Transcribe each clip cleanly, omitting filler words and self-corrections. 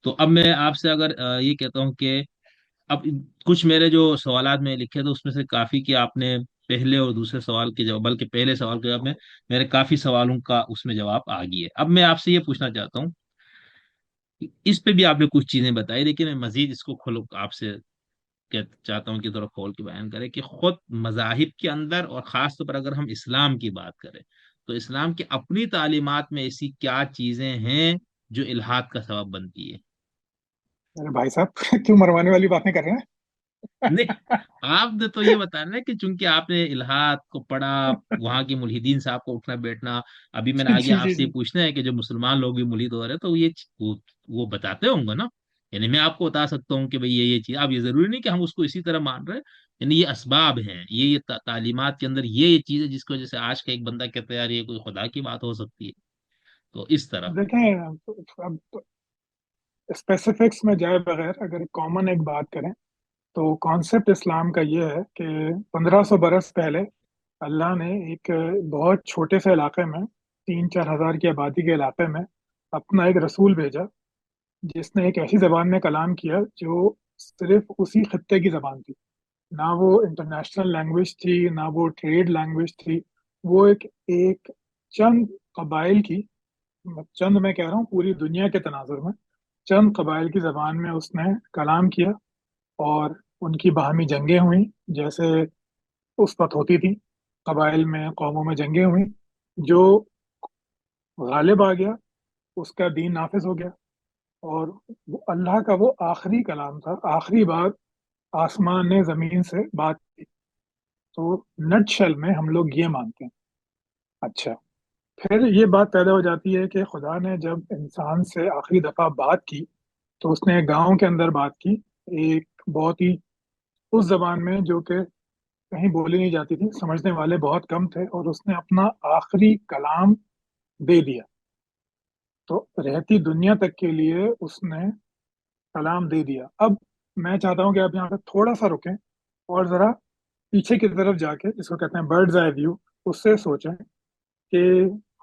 تو اب میں آپ سے اگر یہ کہتا ہوں کہ اب کچھ میرے جو سوالات میں لکھے تھے اس میں سے کافی کہ آپ نے پہلے اور دوسرے سوال کے جواب، بلکہ پہلے سوال کے جواب میں میرے کافی سوالوں کا اس میں جواب آ گیا ہے. اب میں آپ سے یہ پوچھنا چاہتا ہوں، اس پہ بھی آپ نے کچھ چیزیں بتائی لیکن میں مزید اس کو کھولو آپ سے چاہتا ہوں کہ تھوڑا کھول کے بیان کریں کہ خود مذاہب کے اندر اور خاص طور پر اگر ہم اسلام کی بات کریں تو اسلام کی اپنی تعلیمات میں ایسی کیا چیزیں ہیں جو الحاد کا سبب بنتی ہے؟ ارے بھائی صاحب کیوں مروانے والی باتیں کر رہے نہیں، ہیں؟ آپ نے تو یہ بتانا ہے کہ چونکہ آپ نے الحاد کو پڑھا، وہاں کے ملحدین صاحب کو اٹھنا بیٹھنا. ابھی میں نے آگے جی آپ جی سے جی. یہ پوچھنا ہے کہ جو مسلمان لوگ بھی ملحد ہو رہے ہیں تو وہ بتاتے ہوں گے نا. یعنی میں آپ کو بتا سکتا ہوں کہ بھئی یہ چیز، اب یہ ضروری نہیں کہ ہم اس کو اسی طرح مان رہے ہیں. یعنی یہ اسباب ہیں، یہ تعلیمات کے اندر یہ چیز ہے جس کی وجہ سے آج کا ایک بندہ کہتا ہے یار یہ کوئی خدا کی بات ہو سکتی ہے. تو اس طرح. دیکھیں، اب اسپیسیفکس میں جائے بغیر اگر کامن ایک بات کریں تو کانسیپٹ اسلام کا یہ ہے کہ 1500 برس پہلے اللہ نے ایک بہت چھوٹے سے علاقے میں، 3-4 ہزار کی آبادی کے علاقے میں اپنا ایک رسول بھیجا، جس نے ایک ایسی زبان میں کلام کیا جو صرف اسی خطے کی زبان تھی. نہ وہ انٹرنیشنل لینگویج تھی، نہ وہ ٹریڈ لینگویج تھی. وہ ایک چند قبائل کی، چند میں کہہ رہا ہوں پوری دنیا کے تناظر میں چند قبائل کی زبان میں اس نے کلام کیا. اور ان کی باہمی جنگیں ہوئیں جیسے اس وقت ہوتی تھی. قبائل میں، قوموں میں جنگیں ہوئیں. جو غالب آ گیا اس کا دین نافذ ہو گیا. اور وہ اللہ کا وہ آخری کلام تھا، آخری بات آسمان نے زمین سے بات کی. تو نٹ شل میں ہم لوگ یہ مانتے ہیں. اچھا، پھر یہ بات پیدا ہو جاتی ہے کہ خدا نے جب انسان سے آخری دفعہ بات کی تو اس نے ایک گاؤں کے اندر بات کی، ایک بہت ہی اس زبان میں جو کہ کہیں بولی نہیں جاتی تھی، سمجھنے والے بہت کم تھے، اور اس نے اپنا آخری کلام دے دیا. تو رہتی دنیا تک کے لیے اس نے کلام دے دیا. اب میں چاہتا ہوں کہ آپ یہاں پہ تھوڑا سا رکیں اور ذرا پیچھے کی طرف جا کے، جس کو کہتے ہیں برڈز آئی ویو، اس سے سوچیں کہ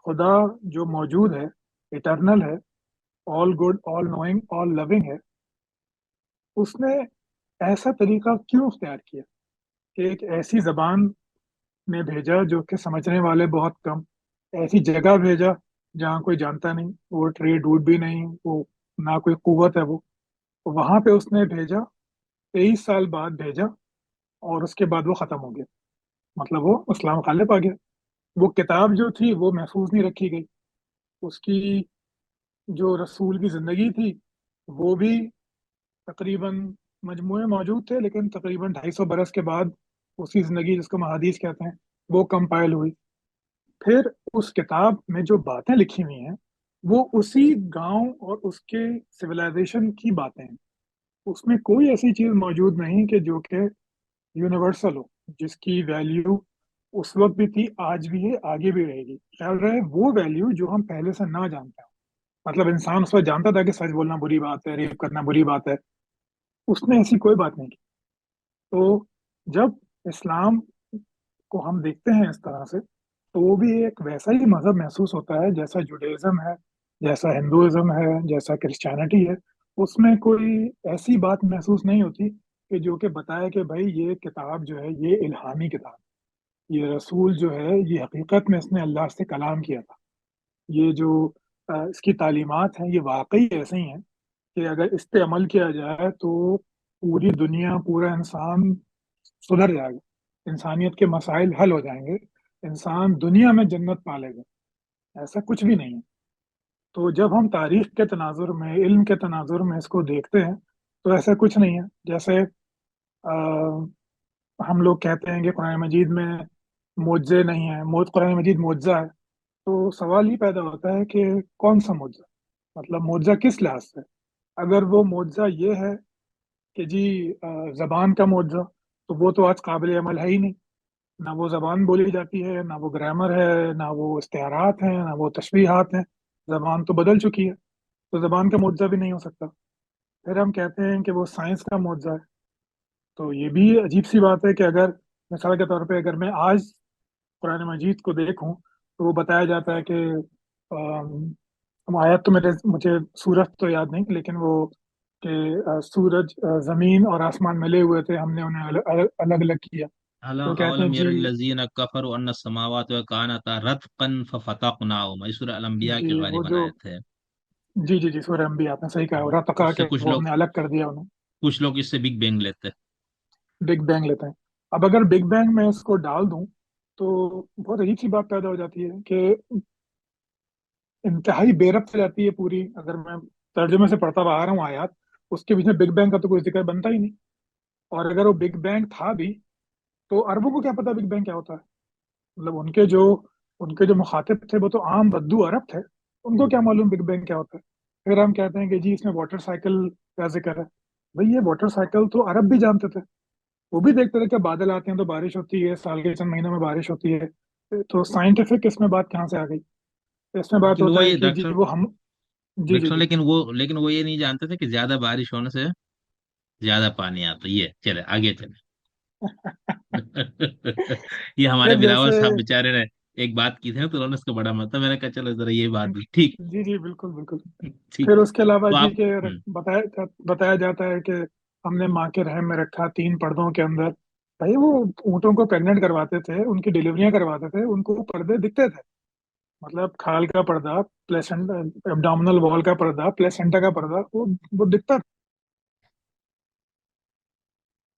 خدا جو موجود ہے، اٹرنل ہے، آل گڈ، آل نوئنگ، آل لونگ ہے، اس نے ایسا طریقہ کیوں اختیار کیا کہ ایک ایسی زبان میں بھیجا جو کہ سمجھنے والے بہت کم، ایسی جگہ بھیجا جہاں کوئی جانتا نہیں، وہ ٹریڈ روٹ بھی نہیں، وہ نہ کوئی قوت ہے. وہ وہاں پہ اس نے بھیجا، 23 سال بعد بھیجا، اور اس کے بعد وہ ختم ہو گیا. مطلب وہ اسلام غالب آ گیا. وہ کتاب جو تھی وہ محفوظ نہیں رکھی گئی. اس کی جو رسول کی زندگی تھی وہ بھی تقریباً مجموعے موجود تھے، لیکن تقریباً 250 برس کے بعد اس کی زندگی، جس کو محادیث کہتے ہیں، وہ کمپائل ہوئی. پھر اس کتاب میں جو باتیں لکھی ہوئی ہیں وہ اسی گاؤں اور اس کے سویلائزیشن کی باتیں ہیں. اس میں کوئی ایسی چیز موجود نہیں کہ جو کہ یونیورسل ہو، جس کی ویلیو اس وقت بھی تھی، آج بھی ہے، آگے بھی رہے گی. خیال رہے وہ ویلیو جو ہم پہلے سے نہ جانتے ہیں. مطلب انسان اس وقت جانتا تھا کہ سچ بولنا بری بات ہے، ریپ کرنا بری بات ہے، اس نے ایسی کوئی بات نہیں کی. تو جب اسلام کو ہم دیکھتے ہیں اس طرح سے تو وہ بھی ایک ویسا ہی مذہب محسوس ہوتا ہے جیسا جوڈیزم ہے، جیسا ہندوازم ہے، جیسا کرسچینٹی ہے. اس میں کوئی ایسی بات محسوس نہیں ہوتی کہ جو کہ بتائے کہ بھائی یہ کتاب جو ہے یہ الہامی کتاب، یہ رسول جو ہے یہ حقیقت میں اس نے اللہ سے کلام کیا تھا. یہ جو اس کی تعلیمات ہیں یہ واقعی ایسے ہی ہیں کہ اگر اس پہ عمل کیا جائے تو پوری دنیا، پورا انسان سدھر جائے گا، انسانیت کے مسائل حل ہو جائیں گے، انسان دنیا میں جنت پالے گا. ایسا کچھ بھی نہیں ہے. تو جب ہم تاریخ کے تناظر میں، علم کے تناظر میں اس کو دیکھتے ہیں تو ایسا کچھ نہیں ہے. جیسے ہم لوگ کہتے ہیں کہ قرآن مجید میں معجزے نہیں ہیں، قرآن مجید معجزہ ہے. تو سوال ہی پیدا ہوتا ہے کہ کون سا معجزہ؟ مطلب معجزہ کس لحاظ سے؟ اگر وہ معجزہ یہ ہے کہ جی زبان کا معجزہ، تو وہ تو آج قابل عمل ہے ہی نہیں. نہ وہ زبان بولی جاتی ہے، نہ وہ گرامر ہے، نہ وہ استعارات ہیں، نہ وہ تشبیہات ہیں. زبان تو بدل چکی ہے، تو زبان کا معجزہ بھی نہیں ہو سکتا. پھر ہم کہتے ہیں کہ وہ سائنس کا معجزہ ہے. تو یہ بھی عجیب سی بات ہے کہ اگر مثال کے طور پہ اگر میں آج قرآن مجید کو دیکھوں تو وہ بتایا جاتا ہے کہ हम आयत तो मुझे सूरज तो याद नहीं, लेकिन वो कि सूरज, जमीन और आसमान मिले हुए थे, हमने उन्हें अलग अलग किया। तो कहते हैं अवलम जी। यरल्लज़ीना कफ़रू अन्ना समावाति व कानता रत्क़न फ़फ़तक़नाहुमा, ये सूरह अल अंबिया जी की वो ग़ालिबन जो, आयत है। जी जी जी, सूर्य भी आपने सही कहा, रतका उससे के वो हमने अलग कर दिया उन्हें। कुछ लोग इससे बिग बैंग लेते हैं। बिग बैंग लेते हैं। अब अगर बिग बैंग में इसको डाल दूं तो बहुत अजीब सी बात पैदा हो जाती है कि इंतहाई बेरब्त हो जाती है पूरी। अगर मैं तर्जुमे से पढ़ता हुआ आ रहा हूँ आयात, उसके बीच में बिग बैंग का तो कोई जिक्र बनता ही नहीं। और अगर वो बिग बैंग था भी, तो अरबों को क्या पता बिग बैंग क्या होता है? मतलब उनके जो मुखातिब थे वो तो आम बद्दू अरब थे, उनको क्या मालूम बिग बैंग क्या होता है? फिर हम कहते हैं कि जी इसमें वाटर साइकिल का जिक्र है। भाई ये वाटर साइकिल तो अरब भी जानते थे। वो भी देखते थे कि बादल आते हैं तो बारिश होती है, साल के चंद महीनों में बारिश होती है। तो साइंटिफिक इसमें बात कहाँ से आ गई? इसमें बात लेकिन वो होता है ये कि जी डॉक्टर वो हम, जी जी डॉक्टर जी। लेकिन वो ये नहीं जानते थे कि ज्यादा बारिश होने से ज्यादा पानी आता है। ये चले आगे चले। ये हमारे फिर बिलावल जैसे, साहब बेचारे ने एक बात की थी ना, तो उन्होंने उसको बड़ा मतलब, मैंने कहा चलो जरा ये बात भी ठीक। जी जी बिल्कुल बिल्कुल। ठीक। फिर उसके अलावा तो जी आप के बताया जाता है कि हमने माँ के रहम में रखा 3 पर्दों के अंदर। भाई वो ऊँटों को प्रेग्नेंट करवाते थे, उनकी डिलीवरियां करवाते थे, उनको वो पर्दे दिखते थे। मतलब खाल का पर्दा, प्लेसेंटा, एब्डोमिनल वॉल का पर्दा, प्लेसेंटा का पर्दा, वो दिखता था।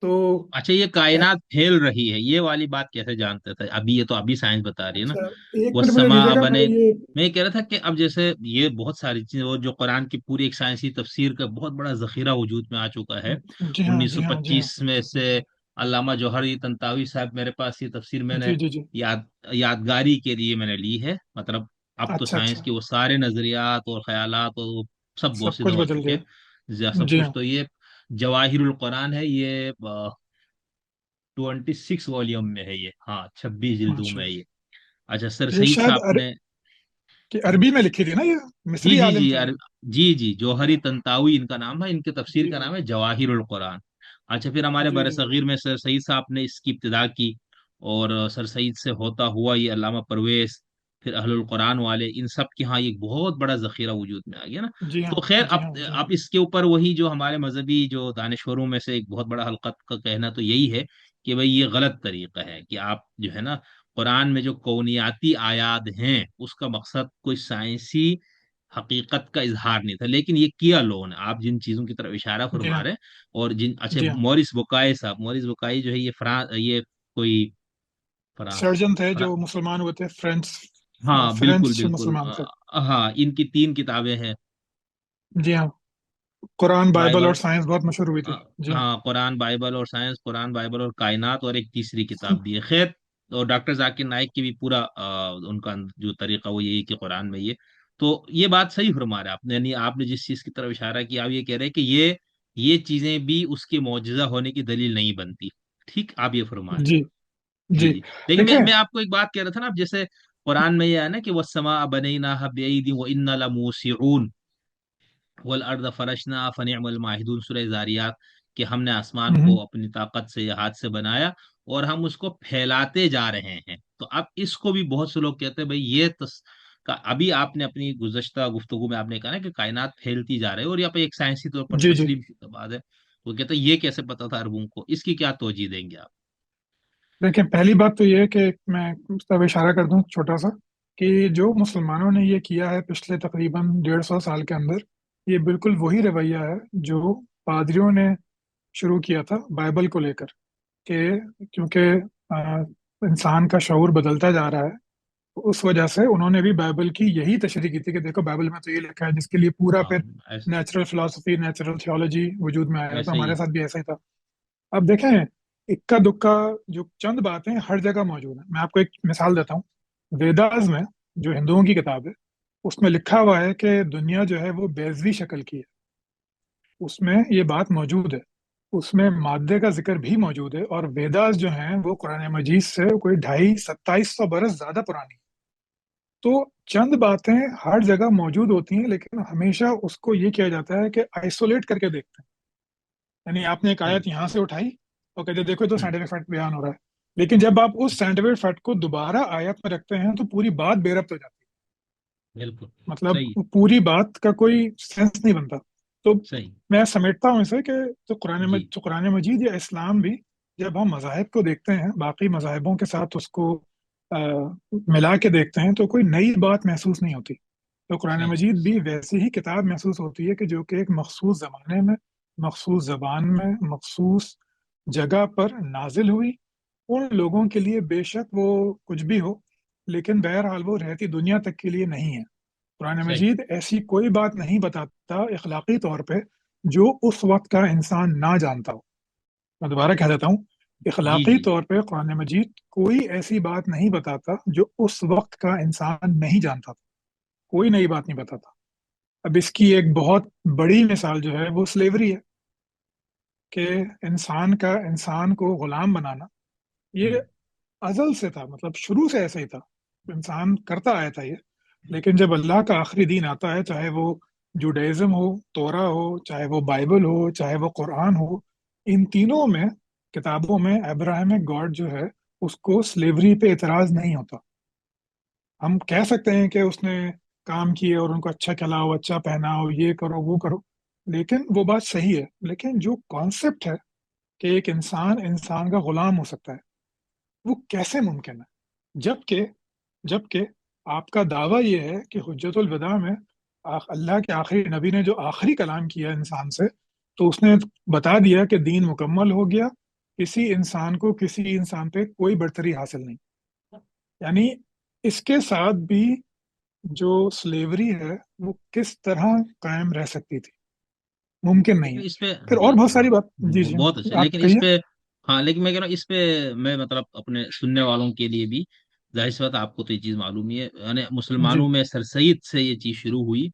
तो अच्छा, ये कह, कायनात फैल रही है ये वाली बात कैसे जानते थे? अभी ये तो अभी साइंस बता रही है ना। अच्छा, एक वो मिनट मुझे समा दीजिएगा, मैं बने। ये, मैं ये कह रहा था कि अब जैसे ये बहुत सारी चीजें, वो जो कुरान की पूरी एक साइंसी तफसीर का बहुत बड़ा जखीरा वजूद में आ चुका है। जी हाँ जी हाँ जी हाँ, 1925 में से अल्लामा जौहरी तंतावी साहब, मेरे पास ये तफसीर मैंने जी जी जी। यादगारी के लिए मैंने ली है। मतलब अब तो अच्छा साइंस अच्छा, के वो सारे नजरियात और ख्यालात और सब सब बोसीदा कुछ हो बदल चुके गया। हैं। सब जी कुछ हाँ। तो ये जवाहिरुल कुरान है, ये 26 वॉल्यूम में है ये, हाँ 26 जिल्दों में माशा। है ये। अच्छा, सर ये सईद शायद साहब ने। कि अरबी में लिखी थी ना, ये जी मिस्री जी आलिम जी थे ये। जी जी, जौहरी तंतावी इनका नाम है, इनके तफसीर जी का जी नाम है जवाहिरुल कुरान। अच्छा, फिर हमारे जी जी बरसगीर में सर सईद साहब ने इसकी इब्तिदा की। और सर सईद से होता हुआ ये अल्लामा परवेज, फिर अहलुल कुरान वाले, इन सब के यहाँ एक बहुत बड़ा जखीरा वजूद में आ गया ना। जी हाँ तो खैर, जी हाँ जी हाँ। अब इसके ऊपर वही जो हमारे मजहबी जो दानिशवरों में से एक बहुत बड़ा हल्का का कहना तो यही है कि भाई ये गलत तरीका है कि आप जो है ना, कुरान में जो कौनियाती आयात हैं उसका मकसद कोई साइंसी हकीकत का इजहार नहीं था, लेकिन ये किया लोगों ने। आप जिन चीजों की तरफ इशारा जी फरमा हाँ रहे हैं, और जिन, अच्छा, जी हाँ। मॉरिस बुकाई साहब, मॉरिस बुकाई जो है ये ये कोई फ्रांस, सर्जन थे फ्रा, जो मुसलमान हुए थे, फ्रेंच, हाँ बिल्कुल फ्रेंच बिल्कुल, मुसलमान थे। हाँ, इनकी 3 किताबें हैं। जी हाँ, कुरान बाइबल और बाइबल, साइंस बहुत मशहूर हुई थी। जी हाँ। हाँ, कुरान बाइबल और साइंस, कुरान बाइबल और कायनात, और एक तीसरी किताब भी है खैर। और डॉक्टर जाकिर नाइक की भी पूरा उनका जो तरीका वो यही कि कुरान में ये, तो ये बात सही फरमा रहे आपने, यानी आपने जिस चीज की तरफ इशारा किया, आप ये कह रहे हैं कि ये चीजें भी उसके मौजूदा होने की दलील नहीं बनती। ठीक, आप ये फरमा रहे हैं। जी जी जी। जी। लेकिन मैं देखें, मैं आपको एक बात कह रहा था ना, अब जैसे कुरान में ये है ना कि वस्समा बनैनाहा बिअयदिन व इन्ना लमूसिऊन वल अर्द फरशना फनिअमल माहिदून, सूरह जारियात, कि हमने आसमान को हम्म, अपनी ताकत से या हाथ से बनाया और हम उसको फैलाते जा रहे हैं। तो अब इसको भी बहुत से लोग कहते हैं भाई अभी आपने अपनी गुज़श्ता गुफ्तगू में आपने कहा ना कि कायनात फैलती जा रही है, और यहाँ पे एक साइंसी तौर पर जी जी। तस्लीम शुदा बात है। वो कहते हैं ये कैसे पता था अरबों को, इसकी क्या तवजीह देंगे आप? देखें, पहली बात तो ये है कि मैं उस तरफ इशारा कर दूं छोटा सा, कि जो मुसलमानों ने ये किया है पिछले तकरीबन 150 साल के अंदर, ये बिल्कुल वही रवैया है जो पादरियों ने शुरू किया था बाइबल को लेकर। कि क्योंकि अ, इंसान का शऊर बदलता जा रहा है, तो उस वजह से उन्होंने भी बाइबल की यही तशरीह की थी कि देखो बाइबल में तो ये लिखा है, जिसके लिए पूरा हाँ, फिर नेचुरल फिलोसफी, नेचुरल थियोलॉजी वजूद में आया। तो ऐसे ही हमारे है। साथ भी ऐसा ही था। अब देखें, इक्का दुक्का जो चंद बातें हर जगह मौजूद है। मैं आपको एक मिसाल देता हूँ। वेदास में, जो हिंदुओं की किताब है, उसमें लिखा हुआ है कि दुनिया जो है वो बेज़वी शक्ल की है। उसमें ये बात मौजूद है। उसमें मादे का जिक्र भी मौजूद है। और वेदास जो हैं वो कुरान मजीद से कोई 2,500 2700 बरस ज्यादा पुरानी है। तो चंद बातें हर जगह मौजूद होती हैं, लेकिन हमेशा उसको ये किया जाता है कि आइसोलेट करके देखते हैं। यानी आपने एक सही। आयत यहाँ से उठाई और कहते देखो ये तो हम्म, साइंटिफिक फैक्ट बयान हो रहा है। लेकिन जब आप उस साइंटिफिक फैक्ट को दोबारा आयत में रखते हैं तो पूरी बात बेरब्त हो जाती बिल्कुल। मतलब सही। पूरी बात का कोई सेंस नहीं बनता। तो सही। मैं समेटता हूँ इसे कि जी। जो कुरान मजीद या इस्लाम भी, जब हम मज़ाहिब को देखते हैं, बाकी मज़ाहिबों के साथ उसको आ, मिला के देखते हैं, तो कोई नई बात महसूस नहीं होती। तो कुरान सही। मजीद भी वैसी ही किताब महसूस होती है कि जो कि एक मखसूस ज़माने में, मखसूस ज़बान में, मखसूस जगह पर नाजिल हुई। उन लोगों के लिए बेशक वो कुछ भी हो, लेकिन बहरहाल वो रहती दुनिया तक के लिए नहीं है। कुरान सही। मजीद ऐसी कोई बात नहीं बताता इखलाकी तौर पे जो उस वक्त का इंसान ना जानता हो। मैं दोबारा कह देता हूँ, जी। इखलाकी जी। तौर पे कुरान मजीद कोई ऐसी बात नहीं बताता जो उस वक्त का इंसान नहीं जानता था। कोई नई बात नहीं बताता। अब इसकी एक बहुत बड़ी मिसाल जो है वो स्लेवरी है, कि इंसान को गुलाम बनाना, ये हम्म। अजल से था, मतलब शुरू से ऐसे ही था। इंसान करता आया था ये। लेकिन जब अल्लाह का आखिरी दिन आता है, चाहे वो जुडाइज्म हो, तोरा हो, चाहे वो बाइबल हो, चाहे वो कुरान हो, इन तीनों में किताबों में अब्राहमिक गॉड जो है, उसको स्लेवरी पे इतराज नहीं होता। हम कह सकते हैं कि उसने काम किए और उनको अच्छा खिलाओ, अच्छा पहनाओ, ये करो वो करो, लेकिन वो बात सही है। लेकिन जो कॉन्सेप्ट है कि एक इंसान इंसान का गुलाम हो सकता है, वो कैसे मुमकिन है? जबकि जबकि आपका दावा यह है कि हुज्जतुल विदा में अल्लाह के आखिरी नबी ने जो आखिरी कलाम किया इंसान से, तो उसने बता दिया कि दीन मुकम्मल हो गया, किसी इंसान को किसी इंसान पे कोई बढ़तरी हासिल नहीं। यानी इसके साथ भी जो स्लेवरी है वो किस तरह कायम रह सकती थी? मुमकिन नहीं लेकिन है। इस पे, फिर जी और बहुत हाँ, सारी बात, जी जी, बहुत अच्छे, आप लेकिन इस कहिए। पे, हाँ लेकिन मैं कह रहा हूँ इस पे मैं मतलब अपने सुनने वालों के लिए भी, जाहिर सी बात है, आपको तो ये चीज मालूम ही है, यानी जी मुसलमानों में सरसईद से ये चीज शुरू हुई,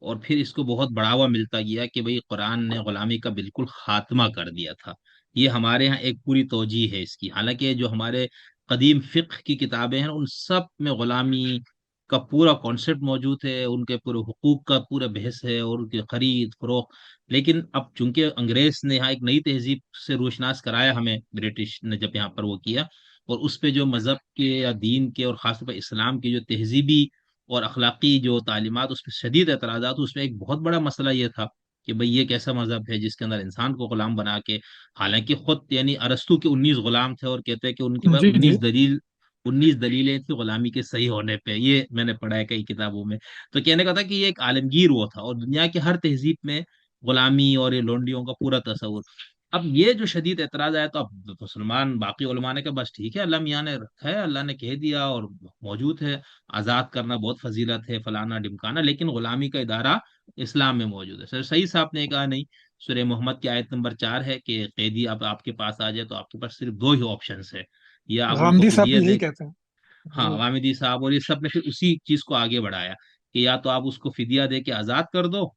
और फिर इसको बहुत बढ़ावा मिलता गया कि भाई कुरान ने गुलामी का बिल्कुल खात्मा कर दिया था। ये हमारे यहाँ एक पूरी तौजीह है इसकी, हालांकि जो हमारे कदीम फिक्ह की किताबें हैं उन सब में गुलामी का पूरा कॉन्सेप्ट मौजूद है, उनके पूरे हुकूक का पूरा बहस है, और उनकी खरीद फरोख्त। लेकिन अब चूंकि अंग्रेज ने यहाँ एक नई तहजीब से रोशनास कराया हमें, ब्रिटिश ने जब यहाँ पर वो किया, और उस पे जो मजहब के या दीन के और खासतौर पर इस्लाम की जो तहजीबी और अखलाकी जो तालीमात, उस पर शदीद एतराज़ात, उसमें एक बहुत बड़ा मसला ये था कि भाई ये कैसा मजहब है जिसके अंदर इंसान को गुलाम बना के, हालांकि खुद यानी अरस्तू के 19 गुलाम थे, और कहते हैं कि उनके पास जी जी 19 दलीलें थी गुलामी के सही होने पे, ये मैंने पढ़ा है कई किताबों में। तो कहने का था कि ये एक आलमगीर वो था, और दुनिया की हर तहजीब में गुलामी और ये लोंडियों का पूरा तस्वुर। अब ये जो शदीद एतराज आया, तो अब मुसलमान बाकी उलमा ने कहा बस ठीक है, अल्लाह मियाँ ने रखा है, अल्लाह ने कह दिया और मौजूद है, आज़ाद करना बहुत फजीलत है, फलाना डिमकाना, लेकिन गुलामी का इदारा इस्लाम में मौजूद है। सर सही साहब ने कहा नहीं, सूरह मोहम्मद की आयत नंबर 4 है कि कैदी अब आपके पास आ जाए तो आपके पास सिर्फ दो ही ऑप्शन है, या आप उनको गांधी साहब फिदिया भी यही दे। कहते हैं। हाँ, जी वामिदी साहब और ये सब ने फिर उसी चीज को आगे बढ़ाया कि या तो आप उसको फिदिया दे के आजाद कर दो,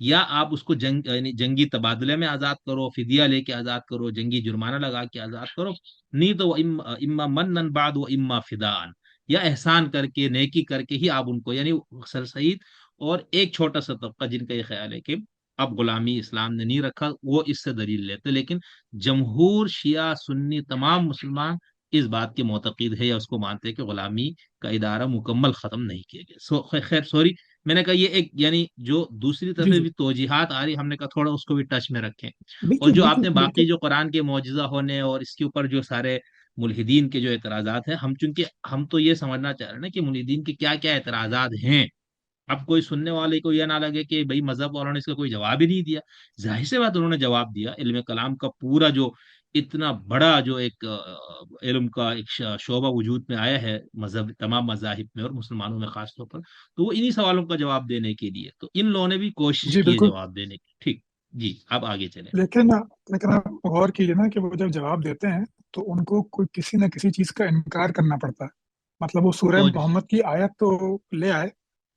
या आप उसको जंग यानी जंगी तबादले में आजाद करो, फिदिया लेके आजाद करो, जंगी जुर्माना लगा के आजाद करो, नहीं तो वो इम्मा मन्नन बाद वो इम्मा फिदान, या एहसान करके नेकी करके ही आप उनको, यानी सर सईद और एक छोटा सा तबका जिनका ये ख्याल है कि अब गुलामी इस्लाम ने नहीं रखा, वो इससे दलील लेते, लेकिन जमहूर शिया सुन्नी तमाम मुसलमान इस बात के मोतकीद है या उसको मानते हैं कि गुलामी का इदारा मुकम्मल खत्म नहीं किया गया। खैर सॉरी, मैंने कहा ये एक यानी जो दूसरी तरफ जी से जी, भी तौजीहात आ रही, हमने कहा थोड़ा उसको भी टच में रखें। और बिल्कुल जो बिल्कुल आपने बाकी बिल्कुल। जो कुरान के मौजिजा होने और इसके ऊपर जो सारे मुल्हिदीन के जो एतराजात हैं, हम चूंकि हम तो ये समझना चाह रहे हैं ना कि मुल्हिदीन के क्या क्या एतराजात हैं। अब कोई सुनने वाले को यह ना लगे कि भाई मजहब वालों ने इसका कोई जवाब ही नहीं दिया। जाहिर सी बात उन्होंने जवाब दिया, इल्म कलाम का पूरा जो इतना बड़ा जो एक इल्म का एक शोबा वजूद में आया है मजहब तमाम मजाहिब में और मुसलमानों में खास तौर पर, तो वो इन्हीं सवालों का जवाब देने के लिए, तो इन लोगों ने भी कोशिश जी की है बिल्कुल। जवाब देने की। ठीक। जी, अब आगे चले। लेकिन लेकिन आप गौर कीजिए ना कि वो जब जवाब देते हैं, तो उनको कोई किसी न किसी चीज का इनकार करना पड़ता है। मतलब वो सूरह तो मोहम्मद की आयत तो ले आए,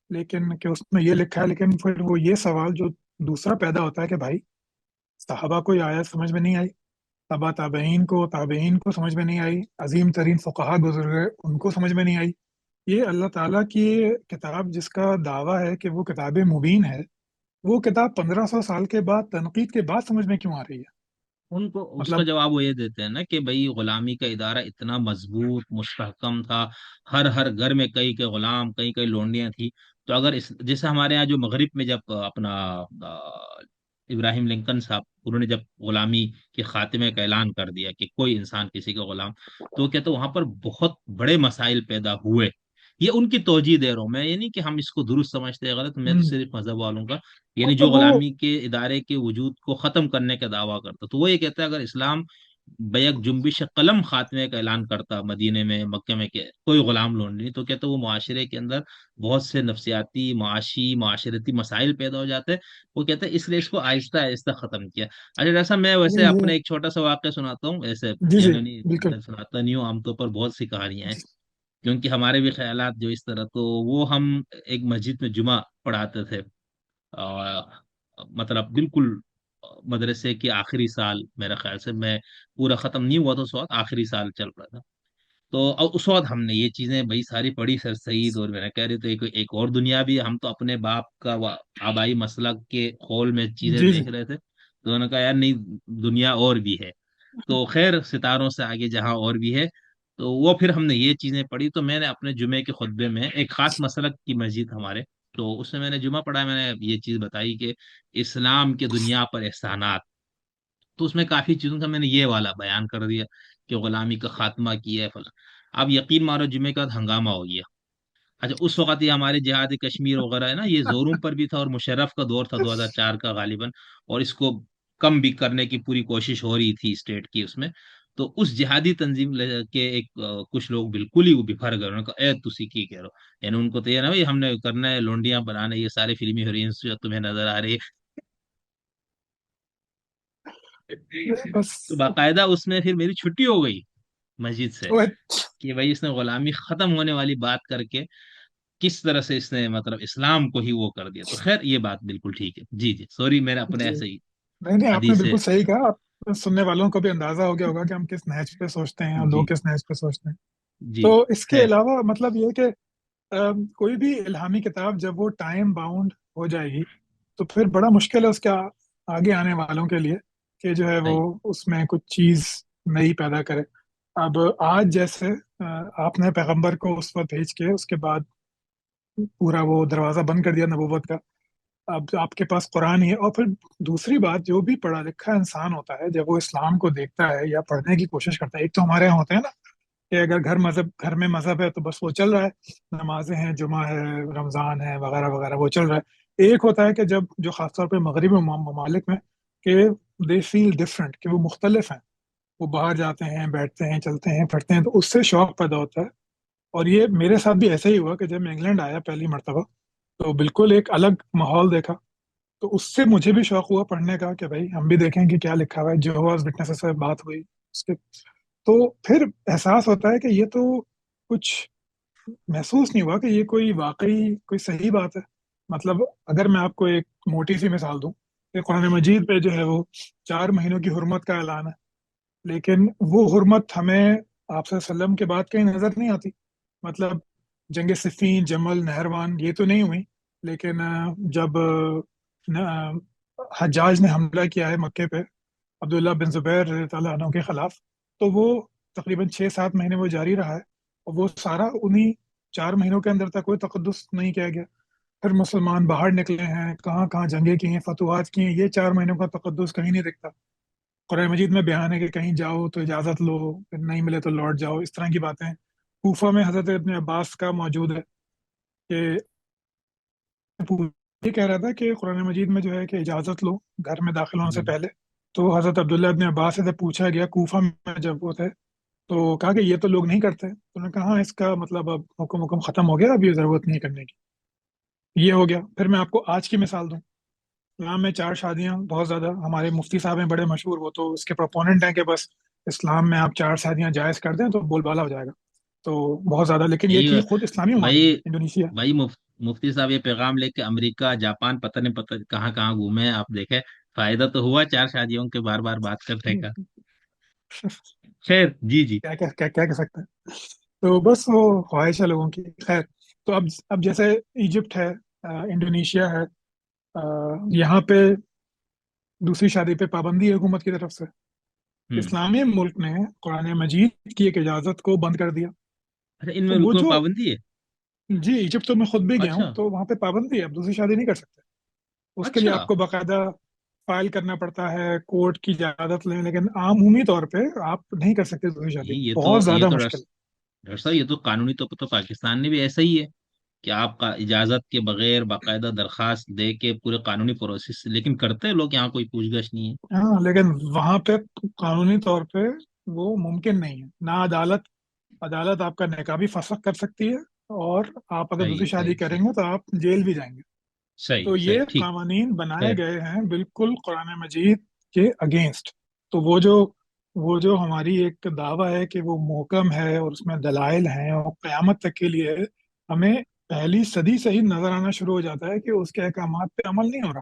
लेकिन कि उसमें ये लिखा है, लेकिन फिर वो ये सवाल जो दूसरा पैदा होता है कि भाई, साहबा को ये आयत समझ में नहीं आई, तबा ताबेईन को समझ में नहीं आई, अजीम तरीन फुकहा गुजर गए, उनको समझ में नहीं आई। ये अल्लाह ताला की किताब, जिसका दावा है कि वो किताब मुबीन है, वो किताब 1500 साल के बाद, तनकीद के बाद समझ में क्यों आ रही है? उनको उसका मतलब जवाब वो ये देते हैं ना कि भाई गुलामी का इदारा इतना मजबूत मुस्तहकम था, हर हर घर में कई के गुलाम, कई कई लोंडियां थी, تو اگر جیسے ہمارے یہاں جو مغرب میں جب اپنا ابراہیم لنکن صاحب انہوں نے جب غلامی کے خاتمے کا اعلان کر دیا کہ کوئی انسان کسی کا غلام، تو وہ کہتے ہیں وہاں پر بہت بڑے مسائل پیدا ہوئے. یہ ان کی توجہ دے رہا ہوں میں، یہ نہیں کہ ہم اس کو درست سمجھتے ہیں غلط، میں تو ہوں، صرف مذہب والوں کا، یعنی جو مطلب وہ غلامی کے ادارے کے وجود کو ختم کرنے کا دعویٰ کرتا، تو وہ یہ کہتا ہے اگر اسلام بیک جنبش قلم خاتمے کا اعلان کرتا مدینے میں مکے میں کہ کوئی غلام لوٹ نہیں، تو کہتے وہ معاشرے کے اندر بہت سے نفسیاتی معاشی معاشرتی مسائل پیدا ہو جاتے. وہ کہتے ہیں اس لیے اس کو آہستہ آہستہ ختم کیا. اچھا جیسا میں ویسے یہ اپنے ایک چھوٹا سا واقعہ سناتا ہوں ایسے، جی جی یعنی بالکل. میں سناتا نہیں ہوں عام طور پر، بہت سی کہانیاں ہیں کیونکہ ہمارے بھی خیالات جو اس طرح، تو وہ ہم ایک مسجد میں جمعہ پڑھاتے تھے، اور مطلب بالکل مدرسے کے آخری سال، میرا خیال سے میں پورا ختم نہیں ہوا تو اس وقت آخری سال چل رہا تھا. تو اس وقت ہم نے یہ چیزیں بھائی ساری پڑھی سر سعید اور میں نے کہہ رہی تو ایک اور دنیا بھی ہے. ہم تو اپنے باپ کا آبائی مسلک کے خول میں چیزیں جی جی. دیکھ رہے تھے، تو انہوں نے کہا یار نہیں، دنیا اور بھی ہے. تو خیر ستاروں سے آگے جہاں اور بھی ہے. تو وہ پھر ہم نے یہ چیزیں پڑھی، تو میں نے اپنے جمعے کے خطبے میں ایک خاص مسلک کی مسجد ہمارے، تو اس میں نے جمعہ پڑھا، میں نے یہ چیز بتائی کہ اسلام کے دنیا پر احسانات. تو اس میں کافی چیزوں کا میں نے یہ والا بیان کر دیا کہ غلامی کا خاتمہ کیا ہے فلاں. اب یقین مارو جمعے کا ہنگامہ ہو گیا. اچھا اس وقت یہ ہمارے جہاد کشمیر وغیرہ ہے نا، یہ زوروں پر بھی تھا، اور مشرف کا دور تھا 2004 کا غالباً، اور اس کو کم بھی کرنے کی پوری کوشش ہو رہی تھی اسٹیٹ کی اس میں. تو اس جہادی تنظیم کے ایک کچھ لوگ بالکل ہی وہ بفر گئے، انہوں نے کہا اے تسی کی کہہ رہو، یعنی ان کو تو یہ نا بھائی ہم نے کرنا ہے لونڈیاں بنانا ہے، یہ سارے فلمی ہیروئنس جو تمہیں نظر آ رہی ہے. تو بس باقاعدہ اس میں پھر میری چھٹی ہو گئی مسجد سے، وہ کہ بھائی اس نے غلامی ختم ہونے والی بات کر کے کس طرح سے اس نے مطلب اسلام کو ہی وہ کر دیا. تو خیر یہ بات بالکل ٹھیک ہے. جی جی سوری، میں نے اپنے جی. ایسے ہی نہیں نہیں، آپ نے حدیث سے. بالکل صحیح کہا. آپ سننے والوں کو بھی اندازہ ہو گیا ہوگا کہ ہم کس نہج پہ سوچتے ہیں اور لوگ جی کس نہج پہ سوچتے ہیں. جی تو اس کے خیر. علاوہ مطلب یہ کہ کوئی بھی الہامی کتاب جب وہ ٹائم باؤنڈ ہو جائے گی تو پھر بڑا مشکل ہے اس کے آگے آنے والوں کے لیے کہ جو ہے وہ صحیح. اس میں کچھ چیز نئی پیدا کرے. اب آج جیسے آپ نے پیغمبر کو اس وقت بھیج کے اس کے بعد پورا وہ دروازہ بند کر دیا نبوت کا. اب آپ کے پاس قرآن ہی ہے. اور پھر دوسری بات، جو بھی پڑھا لکھا انسان ہوتا ہے جب وہ اسلام کو دیکھتا ہے یا پڑھنے کی کوشش کرتا ہے، ایک تو ہمارے یہاں ہوتے ہیں نا کہ اگر گھر میں مذہب ہے تو بس وہ چل رہا ہے، نمازیں ہیں، جمعہ ہے، رمضان ہے، وغیرہ وغیرہ، وہ چل رہا ہے. ایک ہوتا ہے کہ جب جو خاص طور پہ مغربی ممالک میں کہ دے فیل ڈفرینٹ، کہ وہ مختلف ہیں، وہ باہر جاتے ہیں، بیٹھتے ہیں، چلتے ہیں، پھرتے ہیں، تو اس سے شوق پیدا ہوتا ہے. اور یہ میرے ساتھ بھی ایسا ہی ہوا کہ جب میں انگلینڈ آیا پہلی مرتبہ تو بالکل ایک الگ ماحول دیکھا. تو اس سے مجھے بھی شوق ہوا پڑھنے کا کہ بھائی ہم بھی دیکھیں کہ کیا لکھا ہوا ہے. جوہوز وٹنس سے بات ہوئی اس کے، تو پھر احساس ہوتا ہے کہ یہ تو کچھ محسوس نہیں ہوا کہ یہ کوئی واقعی کوئی صحیح بات ہے. مطلب اگر میں آپ کو ایک موٹی سی مثال دوں کہ قرآن مجید پہ جو ہے وہ 4 مہینوں کی حرمت کا اعلان ہے، لیکن وہ حرمت ہمیں آپ صلی اللہ علیہ وسلم کے بعد کہیں نظر نہیں آتی. مطلب جنگ صفین، جمل، نہروان یہ تو نہیں ہوئی، لیکن جب حجاج نے حملہ کیا ہے مکے پہ عبداللہ بن زبیر رضی اللہ عنہ کے خلاف، تو وہ تقریباً 6 7 مہینے وہ جاری رہا ہے. اور وہ سارا انہی 4 مہینوں کے اندر تک کوئی تقدس نہیں کیا گیا. پھر مسلمان باہر نکلے ہیں، کہاں کہاں جنگیں کی ہیں، فتوحات کی ہیں، یہ 4 مہینوں کا تقدس کہیں نہیں دکھتا. قرآن مجید میں بیان ہے کہ کہیں جاؤ تو اجازت لو، پھر نہیں ملے تو لوٹ جاؤ، اس طرح کی باتیں. کوفہ میں حضرت ابن عباس کا موجود ہے کہ یہ کہہ رہا تھا کہ قرآن مجید میں جو ہے کہ اجازت لو گھر میں داخل ہونے سے جی پہلے. تو حضرت عبداللہ ابن عباس سے جب پوچھا گیا کوفہ میں جب وہ تھے تو کہا کہ یہ تو لوگ نہیں کرتے. تو انہوں نے کہا ہاں اس کا مطلب اب حکم ختم ہو گیا، اب یہ ضرورت نہیں کرنے کی. یہ ہو گیا. پھر میں آپ کو آج کی مثال دوں. اسلام میں 4 شادیاں بہت زیادہ، ہمارے مفتی صاحب ہیں بڑے مشہور، وہ تو اس کے پروپوننٹ ہیں کہ بس اسلام میں آپ 4 شادیاں جائز کر دیں تو بول بالا ہو جائے گا. تو بہت زیادہ، لیکن یہ بھائی کہ خود اسلامی ممالک بھائی ہیں انڈونیشیا. بھائی مفتی صاحب یہ پیغام لے کے امریکہ جاپان پتہ نہیں پتہ کہاں کہاں گھومے ہیں آپ دیکھیں. فائدہ تو ہوا چار شادیوں کے بار بار بات کرنے کا. خیر جی جی. کیا کیا کیا کیا کہہ سکتے ہیں. تو بس وہ خواہش ہے لوگوں کی. خیر. تو اب جیسے ایجپٹ ہے، انڈونیشیا ہے، یہاں پہ دوسری شادی پہ پابندی ہے حکومت کی طرف سے. ہوں. اسلامی ملک نے قرآن مجید کی ایک اجازت کو بند کر دیا. اچھا ان تو میں وہ رکن جو پابندی ہے. जी, इजिप्ट तो मैं खुद भी गया अच्छा। हूँ, तो वहाँ पे पाबंदी है, आप दूसरी शादी नहीं कर सकते। उसके लिए अच्छा। आपको बाकायदा फाइल करना पड़ता है, कोर्ट की इजाजत लें, लेकिन आमूमी तौर पे आप नहीं कर सकते दूसरी शादी, बहुत ये ज्यादा तो मुश्किल। डॉक्टर साहब, ये तो कानूनी तौर पर तो पाकिस्तान में भी ऐसा ही है कि आपका इजाजत के बगैर बाकायदा दरखास्त दे के पूरे कानूनी प्रोसेस, लेकिन करते हैं लोग, यहाँ कोई पूछगछ नहीं है। हाँ, लेकिन वहां पे कानूनी तौर पे वो मुमकिन नहीं है ना। अदालत अदालत आपका निकाह भी फसख कर सकती है, और आप अगर सही दूसरी है, शादी सही सही। करेंगे तो आप जेल भी जाएंगे। सही तो सही, ये ठीक। कानून बनाए खैर। गए हैं बिल्कुल कुरान मजीद के अगेंस्ट। तो वो जो हमारी एक दावा है कि वो मोहकम है और उसमें दलाइल हैं और क़यामत तक के लिए है, हमें पहली सदी से ही नजर आना शुरू हो जाता है कि उसके अहकामात पे अमल नहीं हो रहा।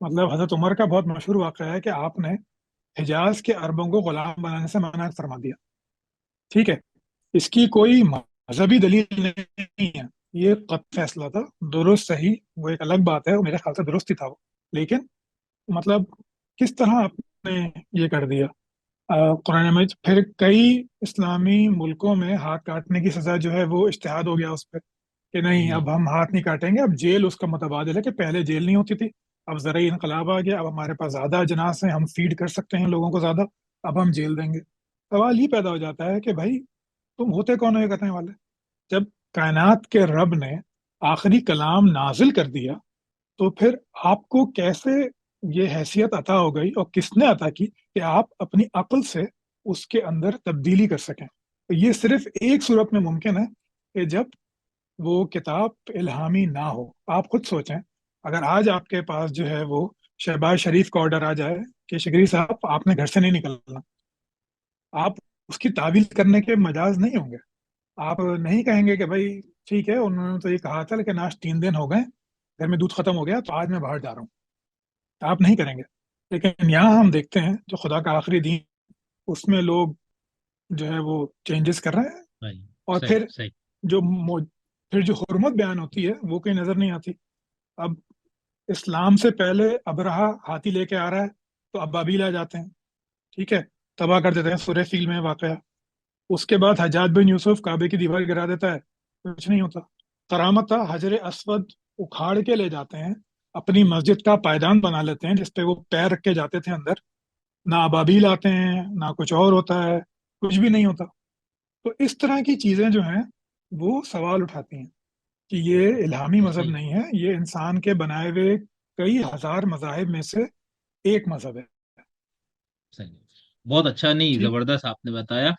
मतलब हजरत उमर का बहुत मशहूर वाक़या है कि आपने हिजाज के अरबों को गुलाम बनाने से मना फरमा दिया। ठीक है, इसकी कोई मजहबी दलील नहीं है, ये कत फैसला था। दुरुस्त सही वो एक अलग बात है, वो मेरे ख्याल से दुरुस्त ही था वो। लेकिन मतलब किस तरह आपने ये कर दिया। कुरान में फिर कई इस्लामी मुल्कों में हाथ काटने की सजा जो है वो इज्तिहाद हो गया उस पर, कि नहीं जी। अब हम हाथ नहीं काटेंगे, अब जेल उसका मुतबादिल है, कि पहले जेल नहीं होती थी, अब जरा इनकलाब आ गया, अब हमारे पास ज्यादा अजनास हैं, हम फीड कर सकते हैं लोगों को ज्यादा, अब हम जेल देंगे। सवाल ये पैदा हो जाता है कि भाई तुम होते कौन हो ये करने वाले? जब कायनात के रब ने आखिरी कलाम नाजिल कर दिया, तो फिर आपको कैसे ये हैसियत अता हो गई, और किसने अता की कि आप अपनी अक्ल से उसके अंदर तब्दीली कर सकें? तो ये सिर्फ एक सूरत में मुमकिन है, कि जब वो किताब इल्हामी ना हो। आप खुद सोचें, अगर आज आपके पास जो है वो शहबाज शरीफ का ऑर्डर आ जाए कि शिगरी साहब आपने घर से नहीं निकलना, आप उसकी तावील करने के मजाज नहीं होंगे। आप नहीं कहेंगे कि भाई ठीक है, उन्होंने तो ये कहा था, लेकिन आज 3 दिन हो गए, घर में दूध खत्म हो गया, तो आज मैं बाहर जा रहा हूँ। तो आप नहीं करेंगे। लेकिन यहाँ हम देखते हैं जो खुदा का आखिरी दिन, उसमें लोग जो है वो चेंजेस कर रहे हैं। सही और सही फिर सही। जो मो- फिर जो हुर्मत बयान होती है वो कहीं नजर नहीं आती। अब इस्लाम से पहले अबरहा हाथी लेके आ रहा है, तो अबाबील आ जाते हैं, ठीक है, तबाह कर देते हैं, सूरह फील में वाकया। उसके बाद हज्जाज बिन यूसुफ काबे की दीवार गिरा देता है, कुछ नहीं होता। करामत था, हजर अस्वद उखाड़ के ले जाते हैं, अपनी मस्जिद का पायदान बना लेते हैं जिसपे वो पैर रख के जाते थे अंदर। ना अबाबील आते हैं, ना कुछ और होता है, कुछ भी नहीं होता। तो इस तरह की चीजें जो हैं वो सवाल उठाती हैं कि ये इल्हामी जी, मजहब सही नहीं है, ये इंसान के बनाए हुए कई हजार मजाहिब में से एक मजहब है। सही। बहुत अच्छा, नहीं ठीक। जबरदस्त आपने बताया।